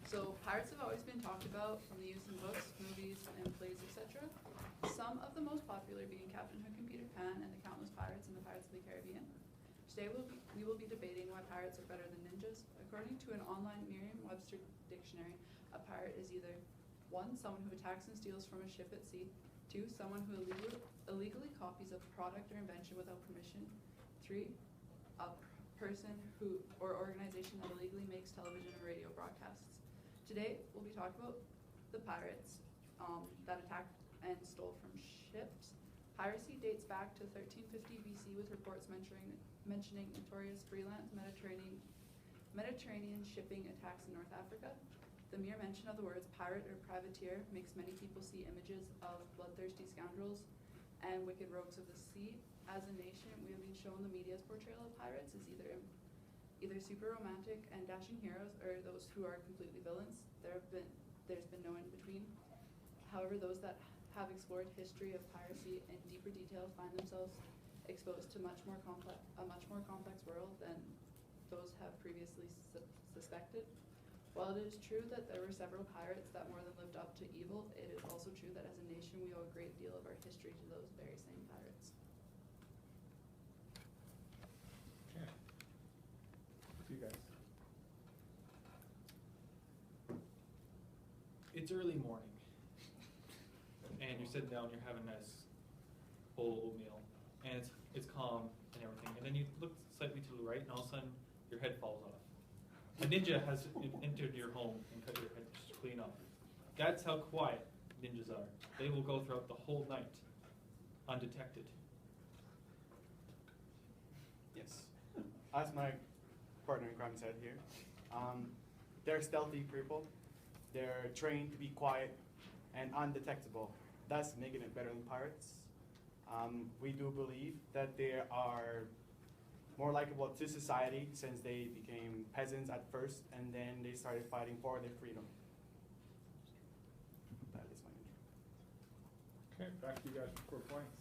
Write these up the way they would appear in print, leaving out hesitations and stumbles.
So pirates have always been talked about from the use in books, movies, and plays, etc. Some of the most popular being Captain Hook and Peter Pan and the countless pirates in the Pirates of the Caribbean. Today we will be debating why pirates are better than ninjas. According to an online Merriam-Webster dictionary, a pirate is either 1. Someone who attacks and steals from a ship at sea. 2. Someone who illegally copies a product or invention without permission. 3. A person who or organization that illegally makes television or radio broadcasts. Today, we'll be talking about the pirates that attacked and stole from ships. Piracy dates back to 1350 BC with reports mentioning notorious freelance Mediterranean shipping attacks in North Africa. The mere mention of the words pirate or privateer makes many people see images of bloodthirsty scoundrels and wicked rogues of the sea. As a nation, we have been shown the media's portrayal of pirates as either super romantic and dashing heroes or those who are completely villains. There's been no in between. However, those that have explored history of piracy in deeper detail find themselves exposed to a much more complex world than those have previously suspected. While it is true that there were several pirates that more than lived up to evil, it is also true that as a nation we owe a great deal of our history to those very same pirates. Okay. You guys. It's early morning, and you're sitting down, you're having a nice bowl of oatmeal, and it's calm and everything, and then you look slightly to the right, and all of a sudden your head falls off. A ninja has entered your home and cut your head clean off. That's how quiet ninjas are. They will go throughout the whole night undetected. Yes. As my partner in crime said here, they're stealthy people. They're trained to be quiet and undetectable, thus making it better than pirates. We do believe that they are more likable to society since they became peasants at first and then they started fighting for their freedom. That is my intro. Okay, back to you guys for 4 points.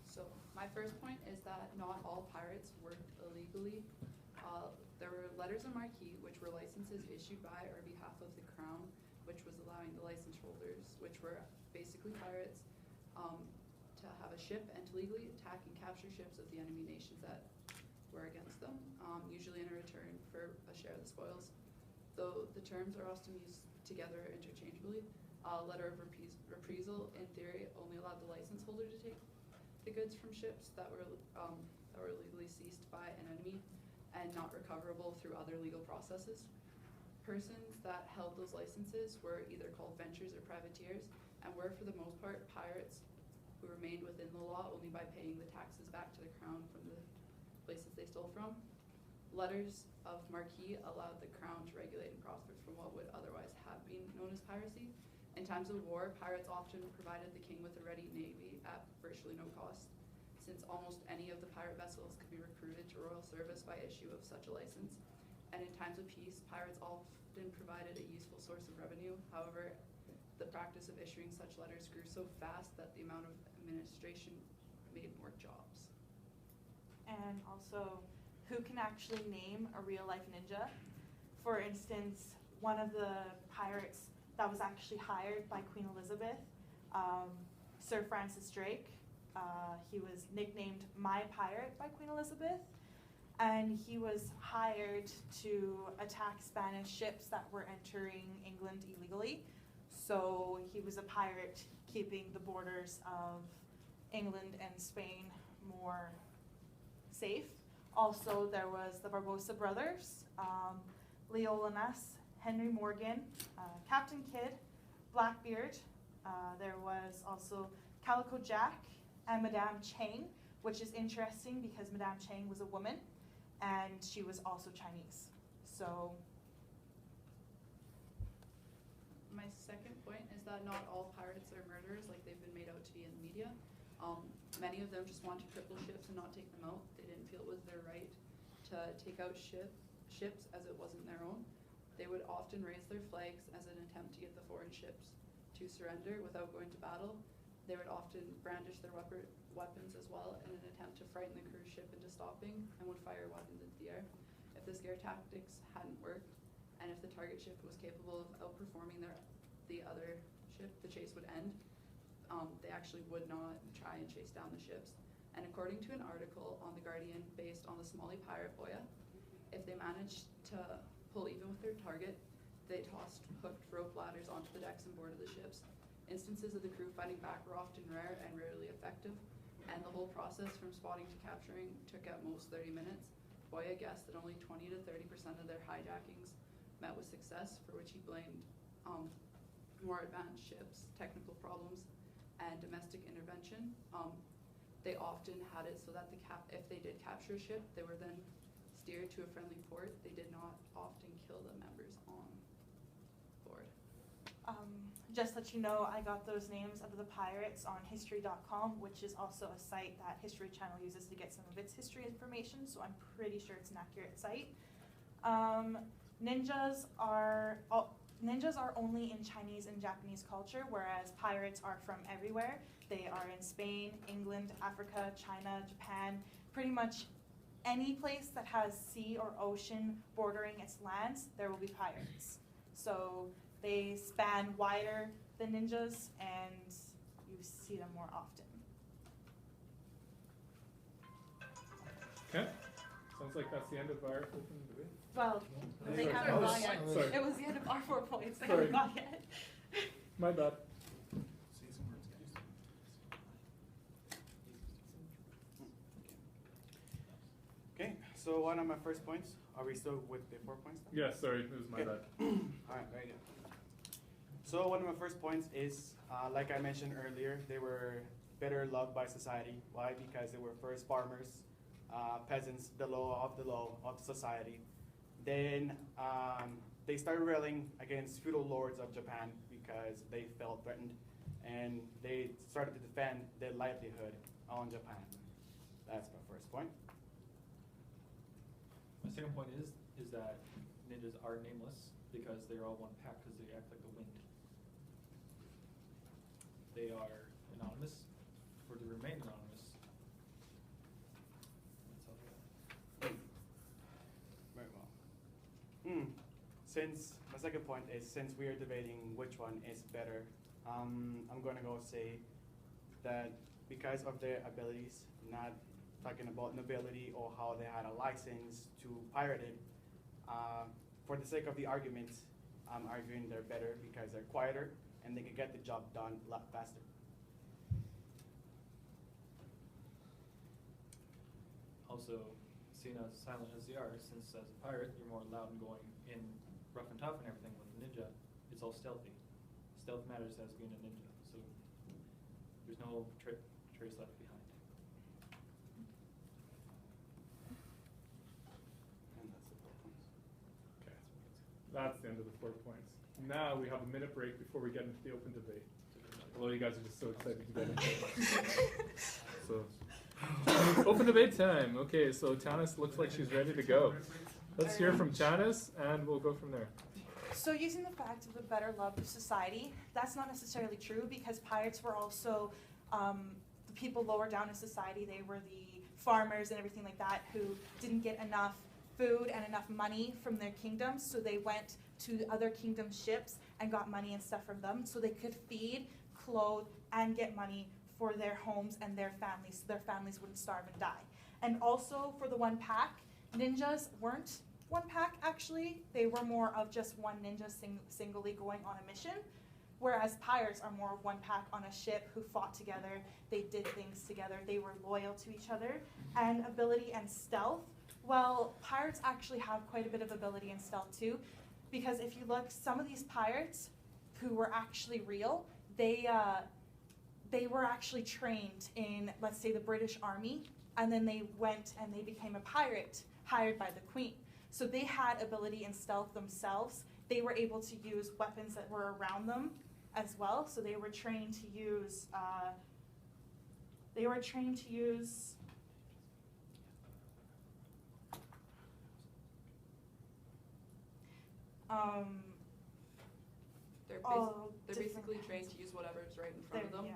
So my first point is that not all pirates worked illegally. There were letters and marquee, which were licenses issued by or behalf of the crown, which was allowing the license holders, which were basically pirates, to have a ship and to legally attack and capture ships of the enemy nations that were against them, usually in a return for a share of the spoils. Though the terms are often used together interchangeably, a letter of reprisal, in theory, only allowed the license holder to take the goods from ships that were legally seized by an enemy and not recoverable through other legal processes. Persons that held those licenses were either called ventures or privateers and were, for the most part, pirates who remained within the law only by paying the taxes back to the crown from the places they stole from. Letters of marque allowed the crown to regulate and profit from what would otherwise have been known as piracy. In times of war, pirates often provided the king with a ready navy at virtually no cost, since almost any of the pirate vessels could be recruited to royal service by issue of such a license. And in times of peace, pirates often provided a useful source of revenue. However, the practice of issuing such letters grew so fast that the amount of administration made more jobs. And also, who can actually name a real-life ninja? For instance, one of the pirates that was actually hired by Queen Elizabeth, Sir Francis Drake, he was nicknamed My Pirate by Queen Elizabeth, and he was hired to attack Spanish ships that were entering England illegally. So he was a pirate keeping the borders of England and Spain more safe. Also, there was the Barbosa brothers, Leola Ness, Henry Morgan, Captain Kidd, Blackbeard. There was also Calico Jack and Madame Chang, which is interesting because Madame Chang was a woman and she was also Chinese. So my second point is that not all pirates are murderers like they've been made out to be in the media. Many of them just want to cripple ships and not take them out. They didn't feel it was their right to take out ships as it wasn't their own. They would often raise their flags as an attempt to get the foreign ships to surrender without going to battle. They would often brandish their weapons as well in an attempt to frighten the cruise ship into stopping and would fire weapons into the air. If the scare tactics hadn't worked, and if the target ship was capable of outperforming the other ship, the chase would end. They actually would not try and chase down the ships. And according to an article on The Guardian based on the Somali pirate Boya, if they managed to pull even with their target, they tossed hooked rope ladders onto the decks and board of the ships. Instances of the crew fighting back were often rare and rarely effective, and the whole process from spotting to capturing took at most 30 minutes. Boya guessed that only 20 to 30% of their hijackings met with success, for which he blamed more advanced ships, technical problems, and domestic intervention. They often had it so that if they did capture a ship, they were then steered to a friendly port. They did not often kill the members on board. Just let you know, I got those names of the pirates on history.com, which is also a site that History Channel uses to get some of its history information, so I'm pretty sure it's an accurate site. Ninjas are only in Chinese and Japanese culture, whereas pirates are from everywhere. They are in Spain, England, Africa, China, Japan, pretty much any place that has sea or ocean bordering its lands, there will be pirates. So they span wider than ninjas, and you see them more often. Okay. Sounds like that's the end of our open debate. Well, they Sorry. haven't gone yet. Sorry. It was the end of our 4 points. They Sorry. haven't gone yet. My bad. Okay, so one of my first points, are we still with the 4 points now? Yeah, sorry, it was my Okay. bad. Alright, very good. So one of my first points is, like I mentioned earlier, they were better loved by society. Why? Because they were first farmers, peasants, the law of the society. Then they started rebelling against feudal lords of Japan because they felt threatened, and they started to defend their livelihood on Japan. That's my first point. My second point is that ninjas are nameless because they're all one pack because they act like the wind. They are anonymous for to remain anonymous. That's all I got. Very well. Since my second point is, since we are debating which one is better, I'm going to go say that because of their abilities, not talking about nobility or how they had a license to pirate it, for the sake of the argument, I'm arguing they're better because they're quieter and they can get the job done a lot faster. Also, seeing as silent as they are, since as a pirate you're more loud and going in rough and tough and everything, with a ninja, it's all stealthy. Stealth matters as being a ninja, so there's no trace left behind. And that's the 4 points. Okay. That's the end of the 4 points. Now we have a minute break before we get into the open debate. Although you guys are just so excited to get into it. So, open debate time. Okay, so Tanis looks like she's ready to go. Let's hear from Tanis, and we'll go from there. So using the fact of the better loved of society, that's not necessarily true because pirates were also the people lower down in society. They were the farmers and everything like that who didn't get enough food and enough money from their kingdoms, so they went to other kingdom ships and got money and stuff from them so they could feed, clothe, and get money for their homes and their families, so their families wouldn't starve and die. And also for the one pack, ninjas weren't one pack actually. They were more of just one ninja singly going on a mission, whereas pirates are more of one pack on a ship who fought together, they did things together, they were loyal to each other. And ability and stealth, well, pirates actually have quite a bit of ability and stealth too, because if you look, some of these pirates who were actually real, they were actually trained in, let's say, the British Army, and then they went and they became a pirate hired by the Queen. So they had ability and stealth themselves. They were able to use weapons that were around them as well. So they were trained to use. They're basically trained to use whatever's right in front of them. Yeah.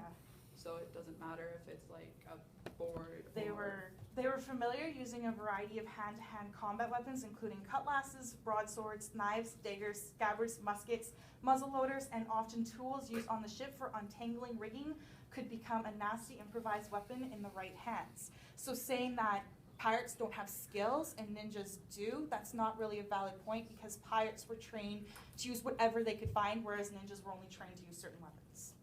So it doesn't matter if it's like a board. They or were They were familiar using a variety of hand-to-hand combat weapons, including cutlasses, broadswords, knives, daggers, scabbards, muskets, muzzleloaders, and often tools used on the ship for untangling rigging could become a nasty improvised weapon in the right hands. So saying that pirates don't have skills and ninjas do, that's not really a valid point because pirates were trained to use whatever they could find, whereas ninjas were only trained to use certain weapons.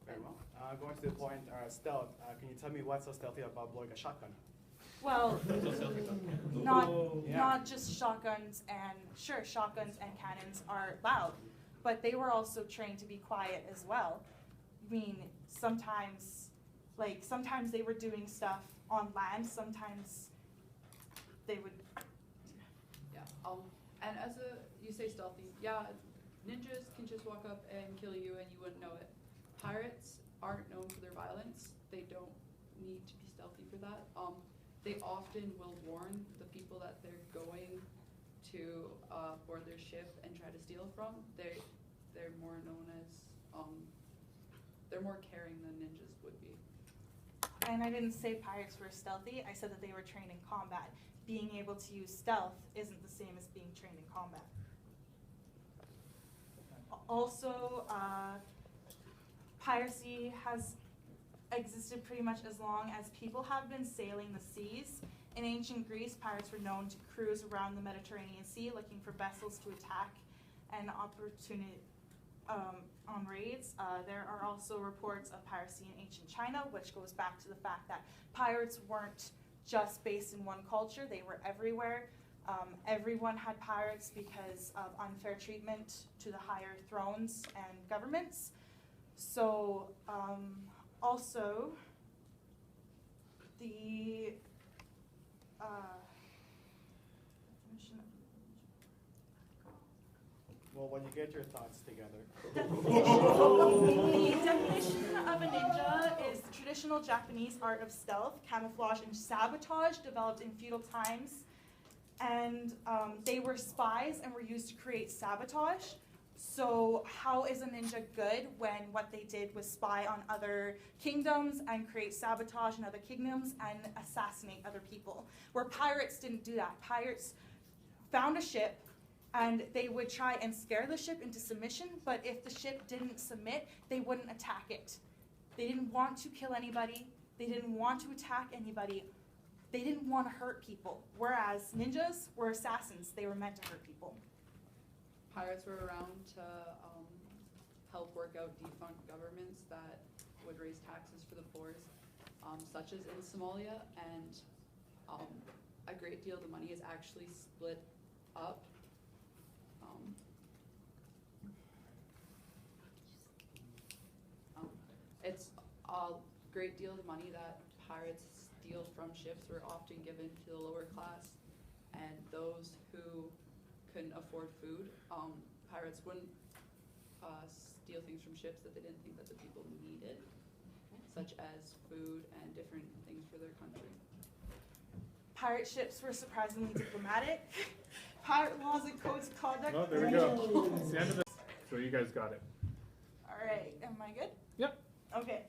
Very well. Going to the point, stealth. Can you tell me what's so stealthy about blowing a shotgun? Well, So stealthy about cannons. not Yeah. not just shotguns and sure, shotguns and cannons are loud, but they were also trained to be quiet as well. I mean, sometimes they were doing stuff on land, sometimes they would. Yeah, and you say stealthy, yeah, ninjas can just walk up and kill you and you wouldn't know it. Pirates aren't known for their violence. They don't need to be stealthy for that. They often will warn the people that they're going to board their ship and try to steal from. They're more known as, they're more caring than ninjas would be. And I didn't say pirates were stealthy, I said that they were trained in combat. Being able to use stealth isn't the same as being trained in combat. Also, piracy has existed pretty much as long as people have been sailing the seas. In ancient Greece, pirates were known to cruise around the Mediterranean Sea looking for vessels to attack and opportunity on raids. There are also reports of piracy in ancient China, which goes back to the fact that pirates weren't just based in one culture, they were everywhere. Everyone had pirates because of unfair treatment to the higher thrones and governments. So, also, the definition Well, when you get your thoughts together. The definition of a ninja is the traditional Japanese art of stealth, camouflage, and sabotage developed in feudal times. And they were spies and were used to create sabotage. So how is a ninja good when what they did was spy on other kingdoms and create sabotage in other kingdoms and assassinate other people? Where pirates didn't do that. Pirates found a ship and they would try and scare the ship into submission, but if the ship didn't submit, they wouldn't attack it. They didn't want to kill anybody. They didn't want to attack anybody. They didn't want to hurt people. Whereas ninjas were assassins. They were meant to hurt people. Pirates were around to help work out defunct governments that would raise taxes for the poor, such as in Somalia, and a great deal of the money is actually split up. It's a great deal of money that pirates steal from ships were often given to the lower class, and those who couldn't afford food, pirates wouldn't steal things from ships that they didn't think that the people needed, such as food and different things for their country. Pirate ships were surprisingly diplomatic. Pirate laws and codes of conduct. Oh, there we go. It's the end of this. So you guys got it. All right, am I good? Yep. Okay.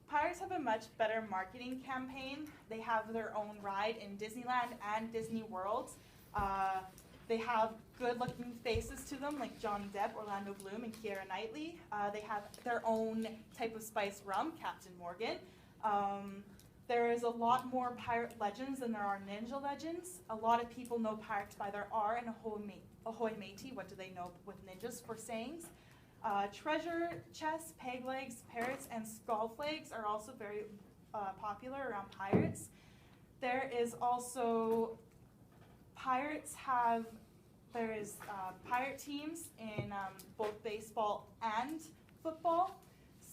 Pirates have a much better marketing campaign. They have their own ride in Disneyland and Disney World. They have good-looking faces to them, like Johnny Depp, Orlando Bloom, and Keira Knightley. They have their own type of spiced rum, Captain Morgan. There is a lot more pirate legends than there are ninja legends. A lot of people know pirates by their R and ahoy matey. What do they know with ninjas for sayings? Treasure chests, peg legs, parrots, and skull flags are also very popular around pirates. There is also pirate teams in both baseball and football.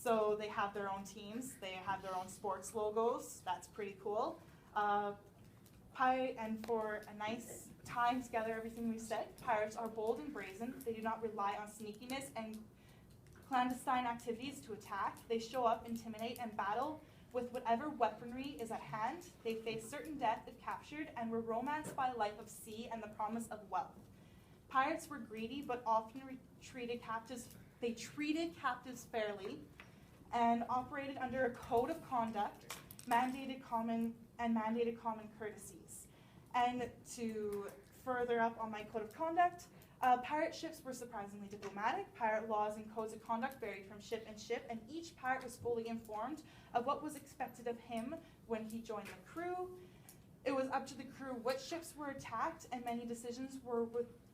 So they have their own teams. They have their own sports logos. That's pretty cool. And for a nice time together, everything we said, pirates are bold and brazen. They do not rely on sneakiness and clandestine activities to attack. They show up, intimidate, and battle with whatever weaponry is at hand. They face certain death if captured and were romanced by a life of sea and the promise of wealth. Pirates were greedy but often treated captives fairly and operated under a code of conduct, mandated common and mandated common courtesies. And to further up on my code of conduct, pirate ships were surprisingly diplomatic. Pirate laws and codes of conduct varied from ship and ship, and each pirate was fully informed of what was expected of him when he joined the crew. It was up to the crew which ships were attacked, and many decisions were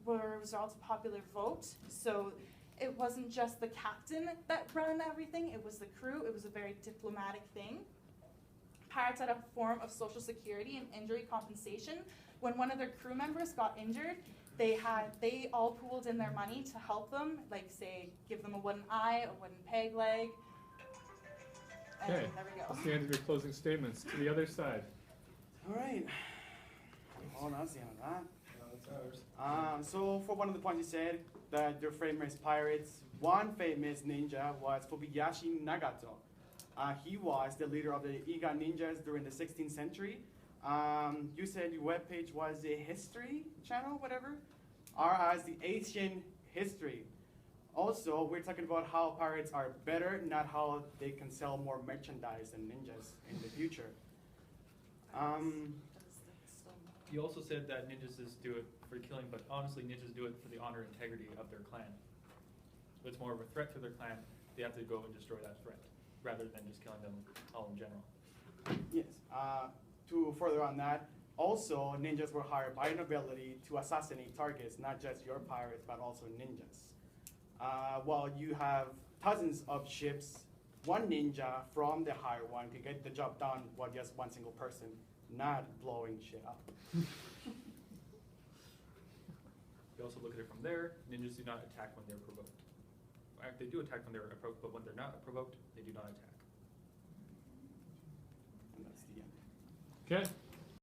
a result of popular vote. So it wasn't just the captain that ran everything, it was the crew. It was a very diplomatic thing. Pirates had a form of social security and injury compensation. When one of their crew members got injured, they all pooled in their money to help them, like say, give them a wooden eye, a wooden peg leg. And Okay, there we go. that's the end of your closing statements. To the other side. All right. Oh, that's the end of that. That's ours. So for one of the points you said that they're famous pirates, one famous ninja was Fubiyashi Nagato. He was the leader of the Iga ninjas during the 16th century. You said your webpage was a history channel, whatever, or as the Asian history. Also, we're talking about how pirates are better, not how they can sell more merchandise than ninjas in the future. You also said that ninjas just do it for killing, but honestly, ninjas do it for the honor and integrity of their clan. So it's more of a threat to their clan. They have to go and destroy that threat, rather than just killing them all in general. Yes. To further on that, also ninjas were hired by nobility to assassinate targets, not just your pirates, but also ninjas. While you have dozens of ships, one ninja from the higher one could get the job done with just one single person, not blowing shit up. You also look at it from there. Ninjas do not attack when they're provoked. They do attack when they're provoked, but when they're not provoked, they do not attack. And that's the end. Okay.